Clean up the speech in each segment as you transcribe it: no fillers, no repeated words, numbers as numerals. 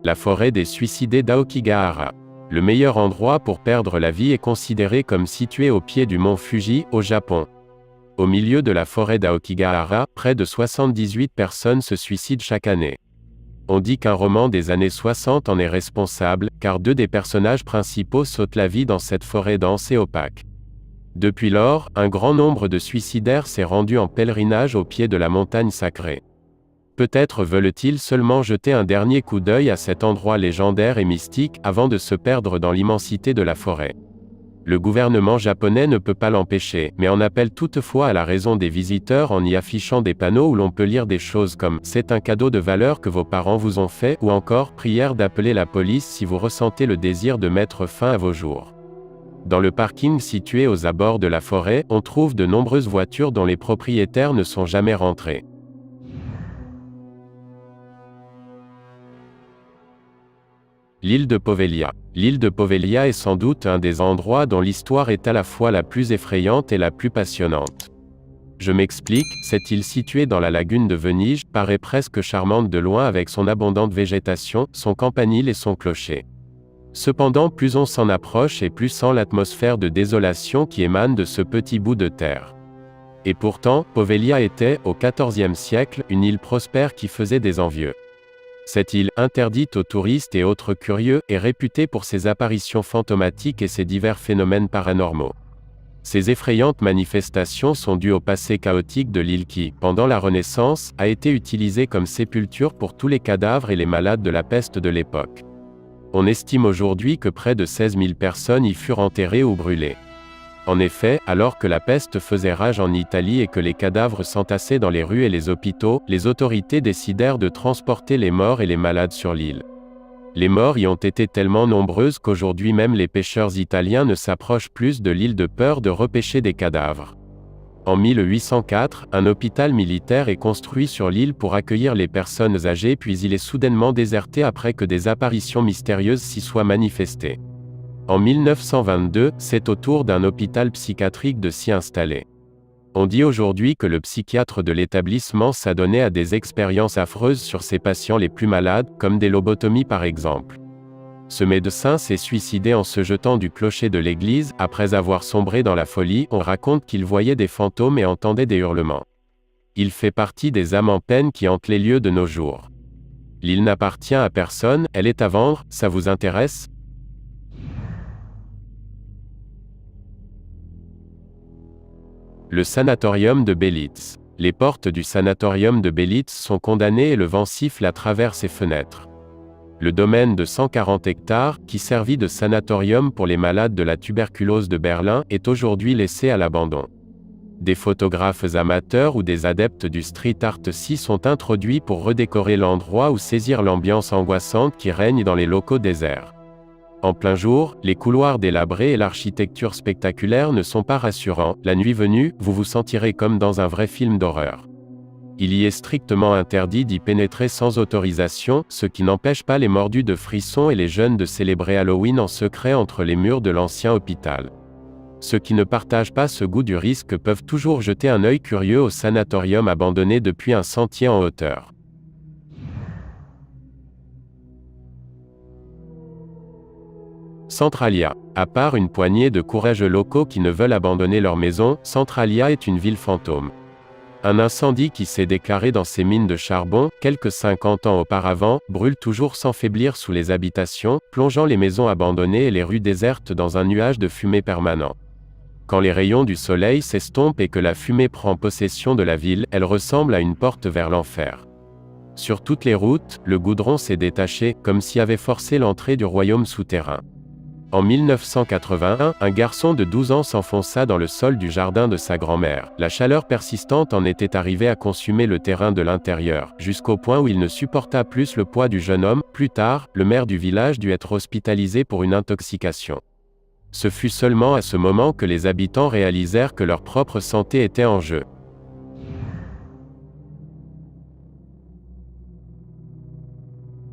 La forêt des suicidés d'Aokigahara. Le meilleur endroit pour perdre la vie est considéré comme situé au pied du mont Fuji, au Japon. Au milieu de la forêt d'Aokigahara, près de 78 personnes se suicident chaque année. On dit qu'un roman des années 60 en est responsable, car 2 des personnages principaux sautent la vie dans cette forêt dense et opaque. Depuis lors, un grand nombre de suicidaires s'est rendu en pèlerinage au pied de la montagne sacrée. Peut-être veulent-ils seulement jeter un dernier coup d'œil à cet endroit légendaire et mystique avant de se perdre dans l'immensité de la forêt. Le gouvernement japonais ne peut pas l'empêcher, mais en appelle toutefois à la raison des visiteurs en y affichant des panneaux où l'on peut lire des choses comme « C'est un cadeau de valeur que vos parents vous ont fait » ou encore « Prière d'appeler la police si vous ressentez le désir de mettre fin à vos jours ». Dans le parking situé aux abords de la forêt, on trouve de nombreuses voitures dont les propriétaires ne sont jamais rentrés. L'île de Poveglia. L'île de Poveglia est sans doute un des endroits dont l'histoire est à la fois la plus effrayante et la plus passionnante. Je m'explique, cette île située dans la lagune de Venige paraît presque charmante de loin avec son abondante végétation, son campanile et son clocher. Cependant, plus on s'en approche et plus sent l'atmosphère de désolation qui émane de ce petit bout de terre. Et pourtant, Poveglia était, au XIVe siècle, une île prospère qui faisait des envieux. Cette île, interdite aux touristes et autres curieux, est réputée pour ses apparitions fantomatiques et ses divers phénomènes paranormaux. Ces effrayantes manifestations sont dues au passé chaotique de l'île qui, pendant la Renaissance, a été utilisée comme sépulture pour tous les cadavres et les malades de la peste de l'époque. On estime aujourd'hui que près de 16 000 personnes y furent enterrées ou brûlées. En effet, alors que la peste faisait rage en Italie et que les cadavres s'entassaient dans les rues et les hôpitaux, les autorités décidèrent de transporter les morts et les malades sur l'île. Les morts y ont été tellement nombreuses qu'aujourd'hui même les pêcheurs italiens ne s'approchent plus de l'île de peur de repêcher des cadavres. En 1804, un hôpital militaire est construit sur l'île pour accueillir les personnes âgées puis il est soudainement déserté après que des apparitions mystérieuses s'y soient manifestées. En 1922, c'est au tour d'un hôpital psychiatrique de s'y installer. On dit aujourd'hui que le psychiatre de l'établissement s'adonnait à des expériences affreuses sur ses patients les plus malades, comme des lobotomies par exemple. Ce médecin s'est suicidé en se jetant du clocher de l'église, après avoir sombré dans la folie. On raconte qu'il voyait des fantômes et entendait des hurlements. Il fait partie des âmes en peine qui hantent les lieux de nos jours. L'île n'appartient à personne, elle est à vendre, ça vous intéresse ? Le sanatorium de Belitz. Les portes du sanatorium de Belitz sont condamnées et le vent siffle à travers ses fenêtres. Le domaine de 140 hectares, qui servit de sanatorium pour les malades de la tuberculose de Berlin, est aujourd'hui laissé à l'abandon. Des photographes amateurs ou des adeptes du street art s'y sont introduits pour redécorer l'endroit ou saisir l'ambiance angoissante qui règne dans les locaux déserts. En plein jour, les couloirs délabrés et l'architecture spectaculaire ne sont pas rassurants. La nuit venue, vous vous sentirez comme dans un vrai film d'horreur. Il y est strictement interdit d'y pénétrer sans autorisation, ce qui n'empêche pas les mordus de frissons et les jeunes de célébrer Halloween en secret entre les murs de l'ancien hôpital. Ceux qui ne partagent pas ce goût du risque peuvent toujours jeter un œil curieux au sanatorium abandonné depuis un sentier en hauteur. Centralia. À part une poignée de courageux locaux qui ne veulent abandonner leur maison, Centralia est une ville fantôme. Un incendie qui s'est déclaré dans ces mines de charbon, quelques 50 ans auparavant, brûle toujours sans faiblir sous les habitations, plongeant les maisons abandonnées et les rues désertes dans un nuage de fumée permanent. Quand les rayons du soleil s'estompent et que la fumée prend possession de la ville, elle ressemble à une porte vers l'enfer. Sur toutes les routes, le goudron s'est détaché, comme s'y avait forcé l'entrée du royaume souterrain. En 1981, un garçon de 12 ans s'enfonça dans le sol du jardin de sa grand-mère. La chaleur persistante en était arrivée à consumer le terrain de l'intérieur, jusqu'au point où il ne supporta plus le poids du jeune homme. Plus tard, le maire du village dut être hospitalisé pour une intoxication. Ce fut seulement à ce moment que les habitants réalisèrent que leur propre santé était en jeu.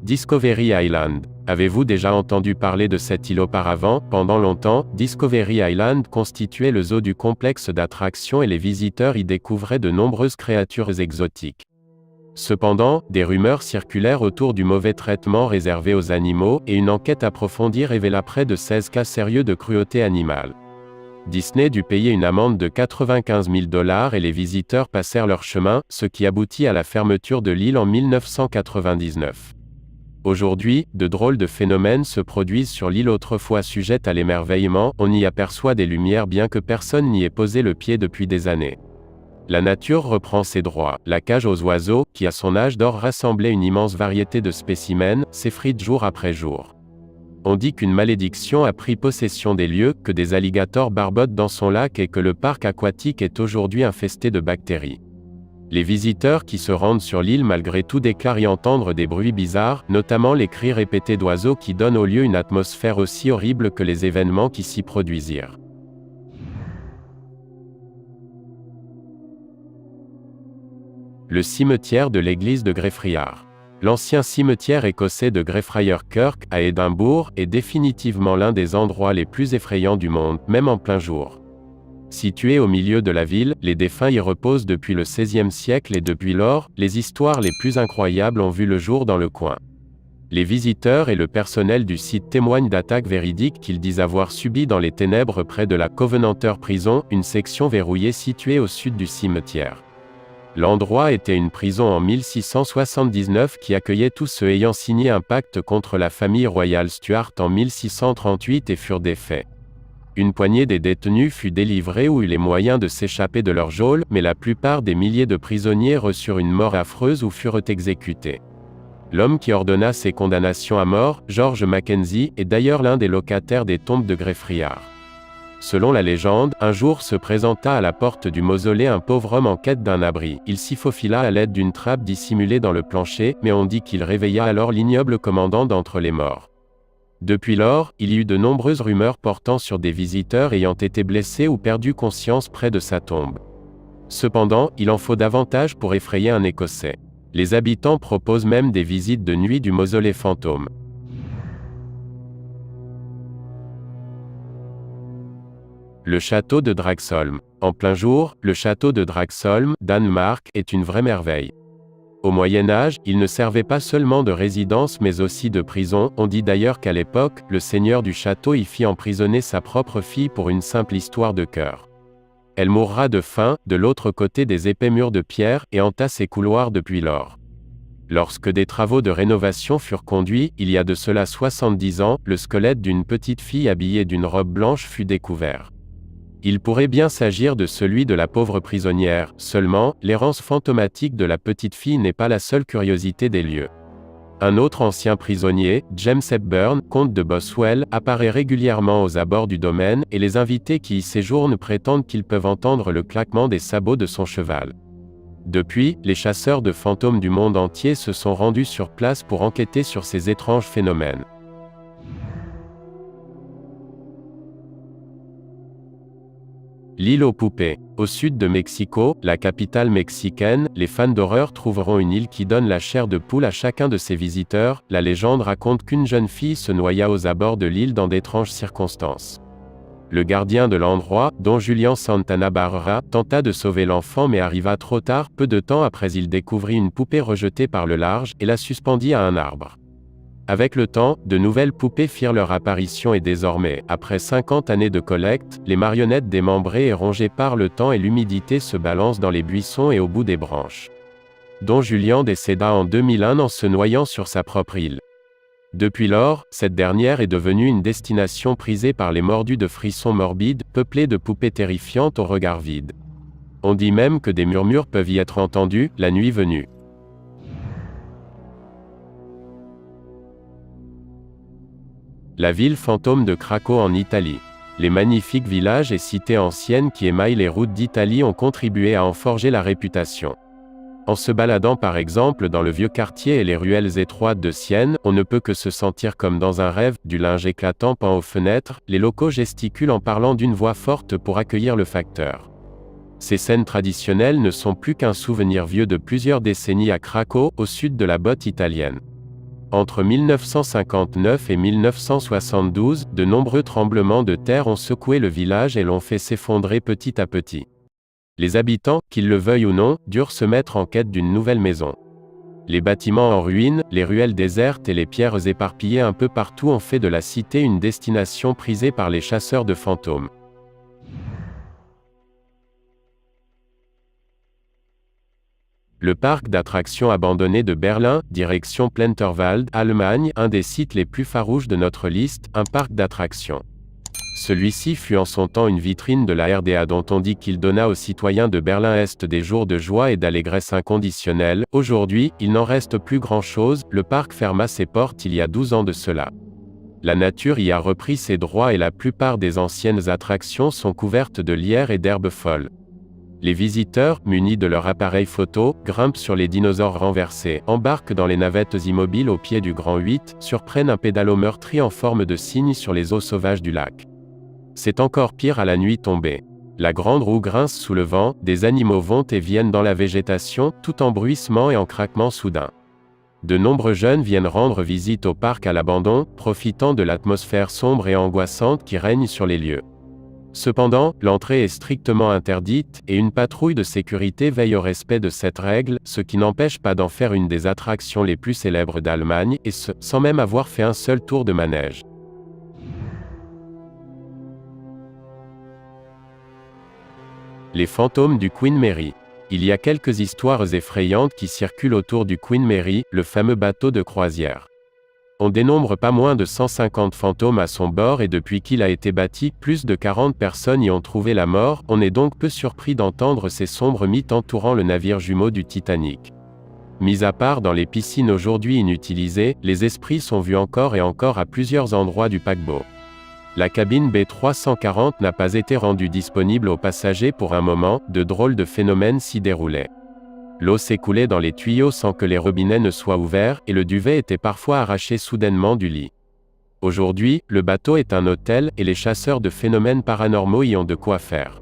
Discovery Island. Avez-vous déjà entendu parler de cette île auparavant? Pendant longtemps, Discovery Island constituait le zoo du complexe d'attractions et les visiteurs y découvraient de nombreuses créatures exotiques. Cependant, des rumeurs circulèrent autour du mauvais traitement réservé aux animaux, et une enquête approfondie révéla près de 16 cas sérieux de cruauté animale. Disney dut payer une amende de 95 000 $ et les visiteurs passèrent leur chemin, ce qui aboutit à la fermeture de l'île en 1999. Aujourd'hui, de drôles de phénomènes se produisent sur l'île autrefois sujette à l'émerveillement, on y aperçoit des lumières bien que personne n'y ait posé le pied depuis des années. La nature reprend ses droits. La cage aux oiseaux, qui à son âge d'or rassemblait une immense variété de spécimens, s'effrite jour après jour. On dit qu'une malédiction a pris possession des lieux, que des alligators barbotent dans son lac et que le parc aquatique est aujourd'hui infesté de bactéries. Les visiteurs qui se rendent sur l'île malgré tout déclarent y entendre des bruits bizarres, notamment les cris répétés d'oiseaux qui donnent au lieu une atmosphère aussi horrible que les événements qui s'y produisirent. Le cimetière de l'église de Greyfriars. L'ancien cimetière écossais de Greyfriars Kirk, à Édimbourg, est définitivement l'un des endroits les plus effrayants du monde, même en plein jour. Situé au milieu de la ville, les défunts y reposent depuis le XVIe siècle et depuis lors, les histoires les plus incroyables ont vu le jour dans le coin. Les visiteurs et le personnel du site témoignent d'attaques véridiques qu'ils disent avoir subies dans les ténèbres près de la Covenanter Prison, une section verrouillée située au sud du cimetière. L'endroit était une prison en 1679 qui accueillait tous ceux ayant signé un pacte contre la famille royale Stuart en 1638 et furent défaits. Une poignée des détenus fut délivrée ou eut les moyens de s'échapper de leur geôle, mais la plupart des milliers de prisonniers reçurent une mort affreuse ou furent exécutés. L'homme qui ordonna ces condamnations à mort, George Mackenzie, est d'ailleurs l'un des locataires des tombes de Greyfriars. Selon la légende, un jour se présenta à la porte du mausolée un pauvre homme en quête d'un abri. Il s'y faufila à l'aide d'une trappe dissimulée dans le plancher, mais on dit qu'il réveilla alors l'ignoble commandant d'entre les morts. Depuis lors, il y eut de nombreuses rumeurs portant sur des visiteurs ayant été blessés ou perdu conscience près de sa tombe. Cependant, il en faut davantage pour effrayer un Écossais. Les habitants proposent même des visites de nuit du mausolée fantôme. Le château de Dragsholm. En plein jour, le château de Dragsholm, Danemark, est une vraie merveille. Au Moyen Âge, il ne servait pas seulement de résidence mais aussi de prison. On dit d'ailleurs qu'à l'époque, le seigneur du château y fit emprisonner sa propre fille pour une simple histoire de cœur. Elle mourra de faim, de l'autre côté des épais murs de pierre, et hanta ses couloirs depuis lors. Lorsque des travaux de rénovation furent conduits, il y a de cela 70 ans, le squelette d'une petite fille habillée d'une robe blanche fut découvert. Il pourrait bien s'agir de celui de la pauvre prisonnière, seulement, l'errance fantomatique de la petite fille n'est pas la seule curiosité des lieux. Un autre ancien prisonnier, James Hepburn, comte de Boswell, apparaît régulièrement aux abords du domaine, et les invités qui y séjournent prétendent qu'ils peuvent entendre le claquement des sabots de son cheval. Depuis, les chasseurs de fantômes du monde entier se sont rendus sur place pour enquêter sur ces étranges phénomènes. L'île aux poupées. Au sud de Mexico, la capitale mexicaine, les fans d'horreur trouveront une île qui donne la chair de poule à chacun de ses visiteurs. La légende raconte qu'une jeune fille se noya aux abords de l'île dans d'étranges circonstances. Le gardien de l'endroit, Don Julian Santana Barrera, tenta de sauver l'enfant mais arriva trop tard. Peu de temps après, il découvrit une poupée rejetée par le large, et la suspendit à un arbre. Avec le temps, de nouvelles poupées firent leur apparition et désormais, après 50 années de collecte, les marionnettes démembrées et rongées par le temps et l'humidité se balancent dans les buissons et au bout des branches. Don Julian décéda en 2001 en se noyant sur sa propre île. Depuis lors, cette dernière est devenue une destination prisée par les mordus de frissons morbides, peuplée de poupées terrifiantes au regard vide. On dit même que des murmures peuvent y être entendus, la nuit venue. La ville fantôme de Craco en Italie. Les magnifiques villages et cités anciennes qui émaillent les routes d'Italie ont contribué à en forger la réputation. En se baladant par exemple dans le vieux quartier et les ruelles étroites de Sienne, on ne peut que se sentir comme dans un rêve, du linge éclatant pend aux fenêtres, les locaux gesticulent en parlant d'une voix forte pour accueillir le facteur. Ces scènes traditionnelles ne sont plus qu'un souvenir vieux de plusieurs décennies à Craco, au sud de la botte italienne. Entre 1959 et 1972, de nombreux tremblements de terre ont secoué le village et l'ont fait s'effondrer petit à petit. Les habitants, qu'ils le veuillent ou non, durent se mettre en quête d'une nouvelle maison. Les bâtiments en ruine, les ruelles désertes et les pierres éparpillées un peu partout ont fait de la cité une destination prisée par les chasseurs de fantômes. Le parc d'attractions abandonné de Berlin, direction Plenterwald, Allemagne, un des sites les plus farouches de notre liste, un parc d'attractions. Celui-ci fut en son temps une vitrine de la RDA dont on dit qu'il donna aux citoyens de Berlin-Est des jours de joie et d'allégresse inconditionnelle. Aujourd'hui, il n'en reste plus grand-chose, le parc ferma ses portes il y a 12 ans de cela. La nature y a repris ses droits et la plupart des anciennes attractions sont couvertes de lierre et d'herbes folles. Les visiteurs, munis de leur appareil photo, grimpent sur les dinosaures renversés, embarquent dans les navettes immobiles au pied du Grand 8, surprennent un pédalo meurtri en forme de cygne sur les eaux sauvages du lac. C'est encore pire à la nuit tombée. La grande roue grince sous le vent, des animaux vont et viennent dans la végétation, tout en bruissement et en craquement soudain. De nombreux jeunes viennent rendre visite au parc à l'abandon, profitant de l'atmosphère sombre et angoissante qui règne sur les lieux. Cependant, l'entrée est strictement interdite, et une patrouille de sécurité veille au respect de cette règle, ce qui n'empêche pas d'en faire une des attractions les plus célèbres d'Allemagne, et ce, sans même avoir fait un seul tour de manège. Les fantômes du Queen Mary. Il y a quelques histoires effrayantes qui circulent autour du Queen Mary, le fameux bateau de croisière. On dénombre pas moins de 150 fantômes à son bord et depuis qu'il a été bâti, plus de 40 personnes y ont trouvé la mort, on est donc peu surpris d'entendre ces sombres mythes entourant le navire jumeau du Titanic. Mis à part dans les piscines aujourd'hui inutilisées, les esprits sont vus encore et encore à plusieurs endroits du paquebot. La cabine B340 n'a pas été rendue disponible aux passagers pour un moment, de drôles de phénomènes s'y déroulaient. L'eau s'écoulait dans les tuyaux sans que les robinets ne soient ouverts, et le duvet était parfois arraché soudainement du lit. Aujourd'hui, le bateau est un hôtel, et les chasseurs de phénomènes paranormaux y ont de quoi faire.